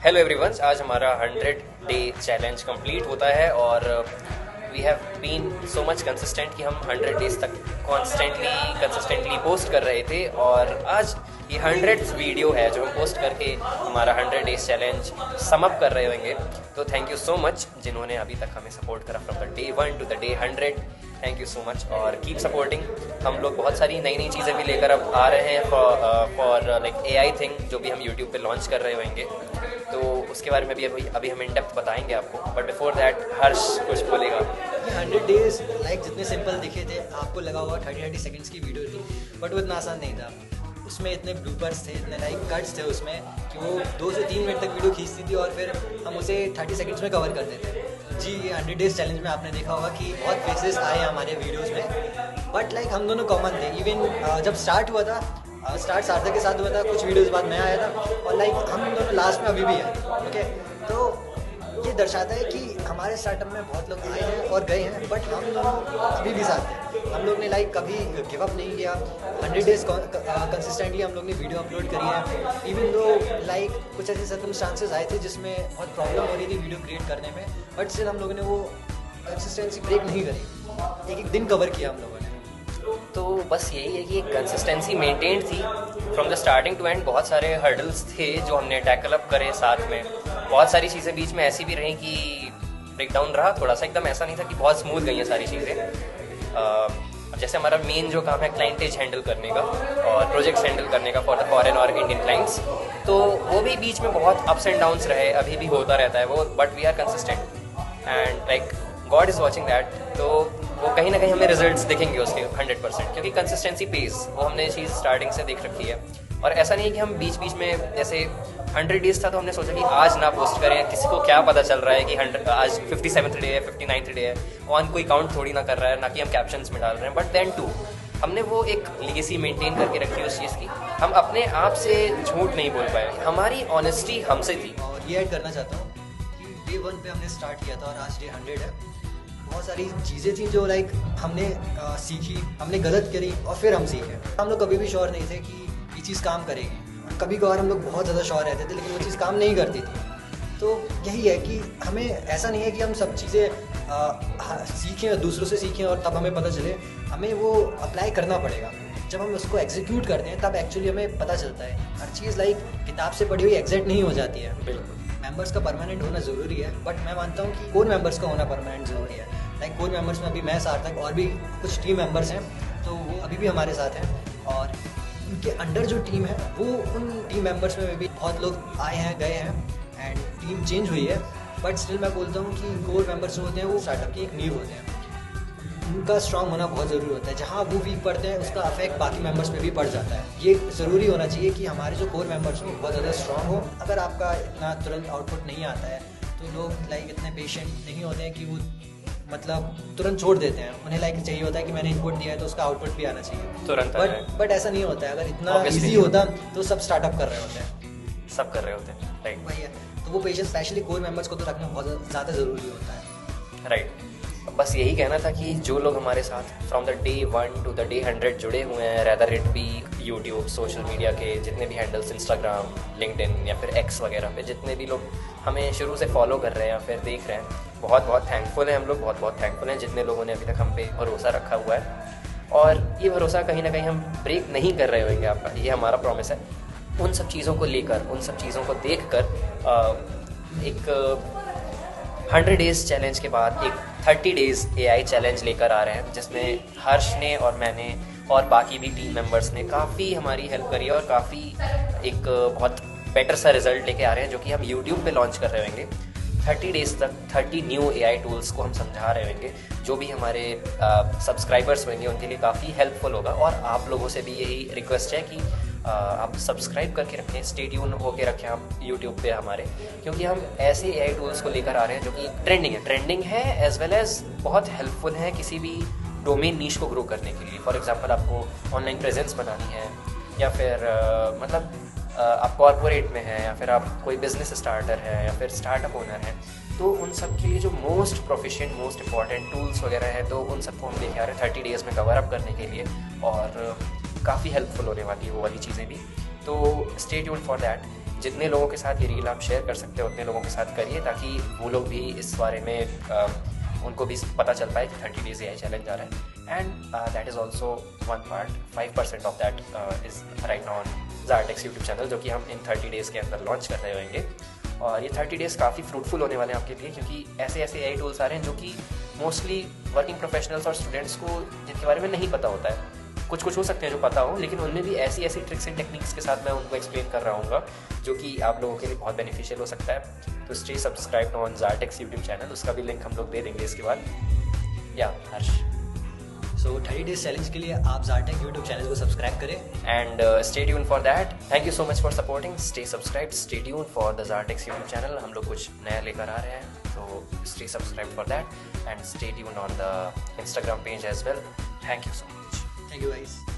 Hello everyone, आज हमारा 100 day challenge complete होता है और we have been so much consistent कि हम 100 डेज तक कंसिस्टेंटली पोस्ट कर रहे थे और आज ये 100th वीडियो है जो हम पोस्ट करके हमारा 100 डेज चैलेंज सम अप कर रहे होंगे। तो थैंक यू सो मच जिन्होंने अभी तक हमें सपोर्ट करा from the day 1 to the day 100। Thank you so much और कीप सपोर्टिंग। हम लोग बहुत सारी नई नई चीज़ें भी लेकर अब आ रहे हैं फॉर लाइक AI थिंग जो भी हम यूट्यूब पे लॉन्च कर रहे होंगे, तो उसके बारे में भी अभी हम इन डेप्थ बताएंगे आपको। बट बिफोर दैट हर्ष कुछ बोलेगा। 100 डेज लाइक जितने सिंपल दिखे थे आपको लगा होगा 30 सेकंड्स की वीडियो थी, बट वो इतना आसान नहीं था। उसमें इतने ब्लूपर्स थे, इतने लाइक कट्स थे उसमें कि वो 2 से 3 मिनट तक वीडियो खींचती थी और फिर हम उसे 30 सेकंड्स में कवर करते थे। जी, ये 100 डेज चैलेंज में आपने देखा होगा कि बहुत फेसेस आए हमारे वीडियोज़ में, बट लाइक हम दोनों कॉमन थे। इवन जब स्टार्ट हुआ था, स्टार्ट सार्थक के साथ हुआ था, कुछ वीडियोज़ बाद मैं आया था और लाइक हम दोनों लास्ट में अभी भी हैं। ओके, तो ये दर्शाता है कि हमारे स्टार्टअप में बहुत लोग आए हैं और गए हैं, बट हम दोनों अभी भी साथ हैं। हम लोग ने लाइक कभी गिव अप नहीं किया। 100 डेज कंसिस्टेंटली हम लोग ने वीडियो अपलोड करी है। इवन दो लाइक कुछ ऐसे सर्कमस्टांसेस आए थे जिसमें बहुत प्रॉब्लम हो रही थी वीडियो क्रिएट करने में, बट स्टिल हम लोगों ने वो कंसिस्टेंसी ब्रेक नहीं करी। एक एक दिन कवर किया हम लोगों ने। तो बस यही है कि कंसिस्टेंसी मेंटेन थी from the starting to end. बहुत सारे हर्डल्स थे जो हमने टैकल अप करे साथ में। बहुत सारी चीज़ें बीच में ऐसी भी रही कि ब्रेकडाउन रहा थोड़ा सा, एकदम ऐसा नहीं था कि बहुत स्मूथ गई हैं सारी चीज़ें। जैसे हमारा मेन जो काम है क्लाइंटेज हैंडल करने का और प्रोजेक्ट्स हैंडल करने का फॉर द फॉरेन और इंडियन क्लाइंट्स, तो वो भी बीच में बहुत अप्स एंड डाउन्स रहे, अभी भी होता रहता है वो, but we are consistent and like God is watching that. तो वो कहीं ना कहीं हमें रिजल्ट्स दिखेंगे उसके 100%, क्योंकि कंसिस्टेंसी पेस वो हमने चीज़ स्टार्टिंग से देख रखी है। और ऐसा नहीं है कि हम बीच बीच में, जैसे 100 डेज था तो हमने सोचा कि आज ना पोस्ट करें, किसी को क्या पता चल रहा है कि 100 आज 57th डे है, 59th डे है, ऑन कोई काउंट थोड़ी ना कर रहा है, ना कि हम कैप्शंस में डाल रहे हैं। बट देन टू हमने वो एक लीगेसी मेंटेन करके रखी उस चीज़ की। हम अपने आप से झूठ नहीं बोल पाए, हमारी ऑनेस्टी हमसे थी। और ये ऐड करना चाहता हूँ कि डे 1 पे हमने स्टार्ट किया था और आज डे 100 है। बहुत सारी चीज़ें थी जो लाइक हमने सीखी, हमने गलत करी और फिर हम सीखे। हम लोग कभी भी श्योर नहीं थे कि ये चीज़ काम करेगी। कभी कभार हम लोग बहुत ज़्यादा श्योर रहते थे लेकिन वो चीज़ काम नहीं करती थी। तो यही है कि हमें ऐसा नहीं है कि हम सब चीज़ें सीखें और दूसरों से सीखें और तब हमें पता चले। हमें वो अप्लाई करना पड़ेगा। जब हम उसको एग्जीक्यूट करते हैं तब एक्चुअली हमें पता चलता है। हर चीज़ लाइक किताब से पढ़ी हुई एग्जैक्ट नहीं हो जाती है। बिल्कुल, मेंबर्स का परमानेंट होना ज़रूरी है, बट मैं मानता हूँ कि कोर मेंबर्स का होना परमानेंट ज़रूरी है। लाइक कोर मेंबर्स में अभी मैं सार्थक और भी कुछ टीम मेंबर्स हैं, तो वो अभी भी हमारे साथ हैं और उनके अंडर जो टीम है वो उन टीम मेंबर्स में भी बहुत लोग आए हैं, गए हैं एंड टीम चेंज हुई है। बट स्टिल मैं बोलता हूँ कि कोर मेंबर्स जो होते हैं वो स्टार्टअप की एक नींव होते हैं। उनका स्ट्रांग होना बहुत ज़रूरी होता है। जहाँ वो वीक पड़ते हैं उसका अफेक्ट बाकी मेंबर्स पे भी पड़ जाता है। ये ज़रूरी होना चाहिए कि हमारे जो कोर मेंबर्स हो बहुत ज़्यादा स्ट्रांग हो। अगर आपका इतना तुरंत आउटपुट नहीं आता है तो लोग लाइक इतने पेशेंट नहीं होते हैं कि वो मतलब तुरंत छोड़ देते हैं। उन्हें लाइक चाहिए होता है कि मैंने इनपुट दिया है तो उसका आउटपुट भी आना चाहिए तुरंत। बट ऐसा नहीं होता है। अगर इतना ईजी होता तो सब स्टार्टअप कर रहे होते हैं, सब कर रहे होते हैं। राइट, वही है। तो वो पेशेंस स्पेशली कोर मेंबर्स को तो रखना बहुत ज़्यादा ज़रूरी होता है। राइट। बस यही कहना था कि जो लोग हमारे साथ from the day 1 to the day 100 जुड़े हुए हैं, rather it be YouTube, social media के जितने भी हैंडल्स, इंस्टाग्राम, लिंक्डइन या फिर एक्स वगैरह पे जितने भी लोग हमें शुरू से फॉलो कर रहे हैं या फिर देख रहे हैं, बहुत बहुत थैंकफुल हैं। हम लोग बहुत बहुत थैंकफुल हैं जितने लोगों ने अभी तक हम पे भरोसा रखा हुआ है। और ये भरोसा कहीं ना कहीं हम ब्रेक नहीं कर रहे होंगे आपका, ये हमारा प्रॉमिस है। उन सब चीज़ों को लेकर, उन सब चीज़ों को देख कर एक 100 डेज़ चैलेंज के बाद एक 30 डेज़ AI चैलेंज लेकर आ रहे हैं, जिसमें हर्ष ने और मैंने और बाकी भी टीम मेंबर्स ने काफ़ी हमारी हेल्प करी है और काफ़ी एक बहुत बेटर सा रिजल्ट लेके आ रहे हैं जो कि हम यूट्यूब पे लॉन्च कर रहे होंगे। 30 डेज़ तक 30 न्यू AI टूल्स को हम समझा रहे होंगे जो भी हमारे सब्सक्राइबर्स होंगे उनके लिए काफ़ी हेल्पफुल होगा। और आप लोगों से भी यही रिक्वेस्ट है कि आप सब्सक्राइब करके रखें, स्टे ट्यून होके रखें आप यूट्यूब पे हमारे, क्योंकि हम ऐसे AI टूल्स को लेकर आ रहे हैं जो कि ट्रेंडिंग है एज वेल एज बहुत हेल्पफुल है किसी भी डोमेन नीश को ग्रो करने के लिए। फॉर एग्जांपल आपको ऑनलाइन प्रेजेंस बनानी है या फिर आप कॉर्पोरेट में हैं या फिर आप कोई बिजनेस स्टार्टर है या फिर स्टार्टअप ओनर है, तो उन सब के लिए जो most proficient, most important tools वगैरह हैं, तो उन सबको हम लेके आ रहे हैं 30 डेज़ में कवर अप करने के लिए। और काफ़ी हेल्पफुल होने वाली है वो वाली चीज़ें भी, तो स्टे ट्यून्ड फॉर दैट। जितने लोगों के साथ ये रील आप शेयर कर सकते हो उतने लोगों के साथ करिए, ताकि वो लोग भी इस बारे में उनको भी पता चल पाए कि 30 डेज AI चैलेंज आ रहा है। And that is also one part, 5% of that is right now on Zartex YouTube channel, जो कि हम इन 30 डेज़ के अंदर लॉन्च कर रहे होंगे। और ये 30 डेज़ काफ़ी फ्रूटफुल होने वाले हैं आपके लिए, क्योंकि ऐसे ऐसे AI टूल्स आ रहे हैं जो कि मोस्टली वर्किंग प्रोफेशनल्स और स्टूडेंट्स को जिनके बारे में नहीं पता होता है। कुछ हो सकते हैं जो पता हो, लेकिन उनमें भी ऐसी ऐसी ट्रिक्स एंड टेक्निक्स के साथ मैं उनको एक्सप्लेन कर रहा हूँ जो कि आप लोगों के लिए बहुत बेनिफिशियल हो सकता है। तो stay subscribe on Zartex YouTube channel, उसका भी लिंक हम लोग दे देंगे इसके बाद। या हर्ष, सो 30 डेज चैलेंज के लिए आप ज़ारटेक यूट्यूब चैनल को सब्सक्राइब करें and stay tune for that. Thank you so much for supporting, stay subscribe, stay tune for the Zartex YouTube channel. हम लोग कुछ नया लेकर आ रहे हैं, तो stay subscribe for that and stay tune on the Instagram page as well. Thank you so much. Thank you guys.